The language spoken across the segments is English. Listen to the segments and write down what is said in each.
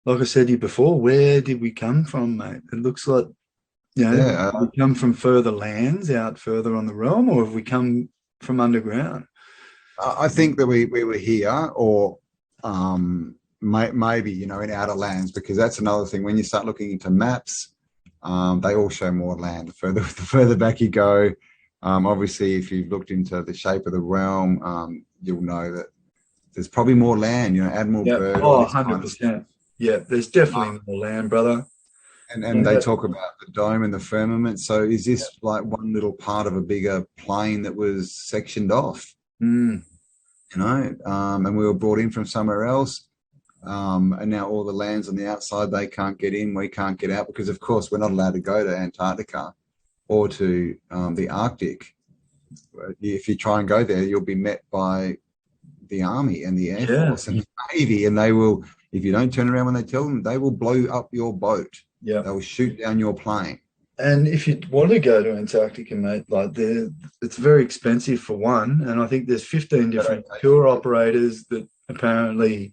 like I said to you before, where did we come from, mate? It looks like, Yeah, we come from further lands out further on the realm, or have we come from underground? I think that we were here, or maybe in outer lands, because that's another thing. When you start looking into maps, they all show more land. The further back you go, obviously, if you've looked into the shape of the realm, you'll know that there's probably more land. Admiral Yeah. Byrd, all Oh, this kind of stuff. 100%. Yeah, there's Um, definitely more land, brother. and And they talk about the dome and the firmament. So is yeah. this like one little part of a bigger plane that was sectioned off? Mm, And we were brought in from somewhere else. And now all the lands on the outside, they can't get in, we can't get out, because of course we're not allowed to go to Antarctica or to the Arctic. If you try and go there, you'll be met by the Army and the Air yeah. Force and the Navy, and they will, if you don't turn around when they tell them, they will blow up your boat. Yeah. They will shoot down your plane. And if you want to go to Antarctica, mate, like it's very expensive for one. And I think there's 15 They don't different take tour it. operators that apparently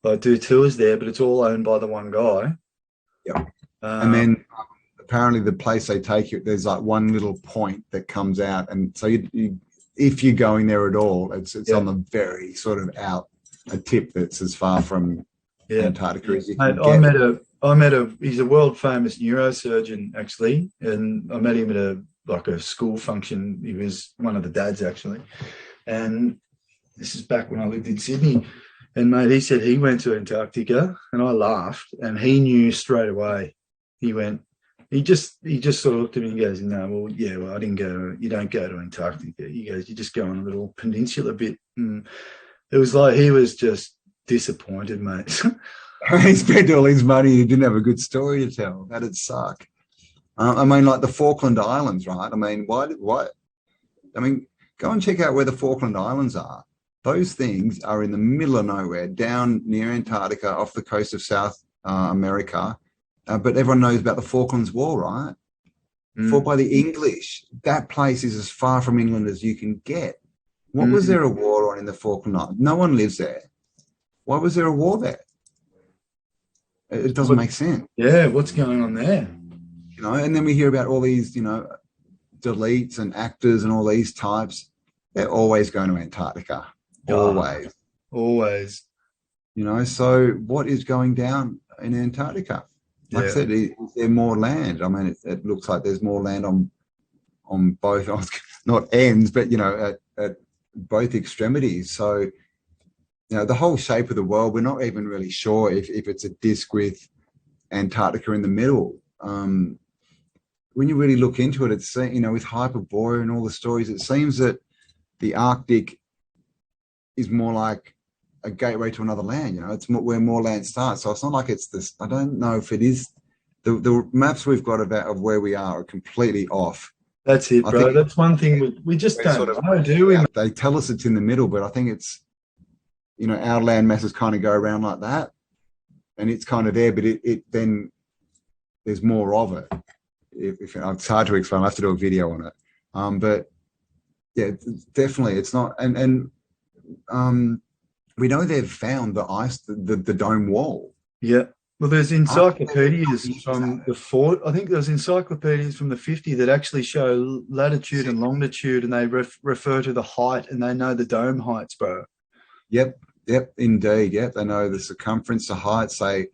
like do tours there, but it's all owned by the one guy. Yep. And Um, then apparently the place they take you, there's like one little point that comes out, and so if you're going there at all, it's yeah, on the very sort of out a tip that's as far from yeah. Antarctica as you Mate, can get. he's a world famous neurosurgeon actually, and I met him at a school function. He was one of the dads actually, and this is back when I lived in Sydney. And mate, he said he went to Antarctica, and I laughed, and he knew straight away. He went. He just sort of looked at me and goes, "No, well, yeah, well, I didn't go. You don't go to Antarctica." He goes, "You just go on a little peninsula bit." And it was like he was just disappointed, mate. He spent all his money. He didn't have a good story to tell. That'd suck. I mean, like the Falkland Islands, right? I mean, why? Why? I mean, go and check out where the Falkland Islands are. Those things are in the middle of nowhere, down near Antarctica, off the coast of South America. But everyone knows about the Falklands War, right? Fought Mm, by the English. That place is as far from England as you can get. What was mm. there a war on in the Falkland Islands? No one lives there. Why was there a war there? It doesn't What? make sense, Yeah, what's going on there? And then we hear about all these, deletes and actors and all these types. They're always going to Antarctica, Oh, always. always. So what is going down in Antarctica? Like I Yeah, said, is there more land? I mean, it looks like there's more land on both, not ends, but at both extremities. So the whole shape of the world, we're not even really sure if it's a disc with Antarctica in the middle. When you really look into it, it's with Hyperborea and all the stories, it seems that the Arctic is more like a gateway to another land. It's where more land starts. So it's not like it's this. I don't know if it is. The maps we've got of where we are completely off. that's it, I bro. think That's one thing we just we're sort don't of know, do we, mate? they tell us it's in the middle, but I think it's our land masses kind of go around like that, and it's kind of there, but it then there's more of it. If it's hard to explain, I have to do a video on it. But yeah, definitely, it's not. And we know they've found the ice, the dome wall. Yeah. Well, there's I don't think they've encyclopedias used from that. the fort. I think there's encyclopedias from the 50 that actually show latitude and longitude, and they refer to the height, and they know the dome heights, bro. Yep, yep, indeed. Yep, they know the circumference, the height. Say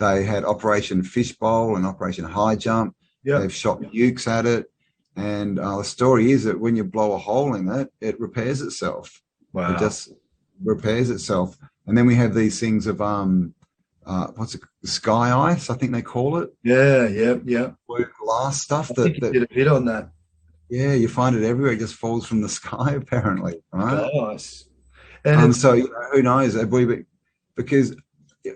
they had Operation Fishbowl and Operation High Jump. Yep. They've shot nukes at it, and the story is that when you blow a hole in it, it repairs itself. It Wow. just repairs itself. And then we have these things of what's it, sky ice? I think they call it. Yeah. Yep. Yep. Blue glass stuff I think that you did a bit on that. yeah, you find it everywhere. It just falls from the sky, apparently, right? Nice. And it's So who knows? Because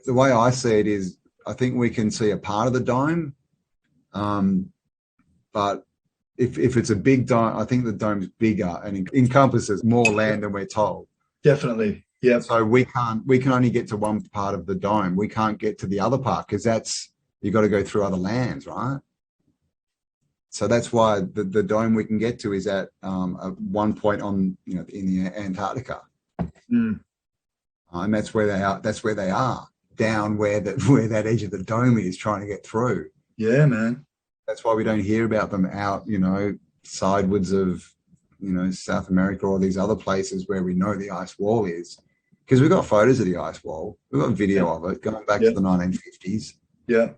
the way I see it is, I think we can see a part of the dome, but if it's a big dome, I think the dome's bigger and encompasses more land than we're told. definitely. Yep. So we can only get to one part of the dome. We can't get to the other part because you got to go through other lands, right? So that's why the dome we can get to is at one point on in the Antarctica, Mm. and that's where they are. That's where they are. down where that edge of the dome is, trying to get through. Yeah, man. That's why we don't hear about them out, sidewards of, South America or these other places where we know the ice wall is. Because we've got photos of the ice wall. We've got video Yeah. of it going back Yeah. to the 1950s. Yeah.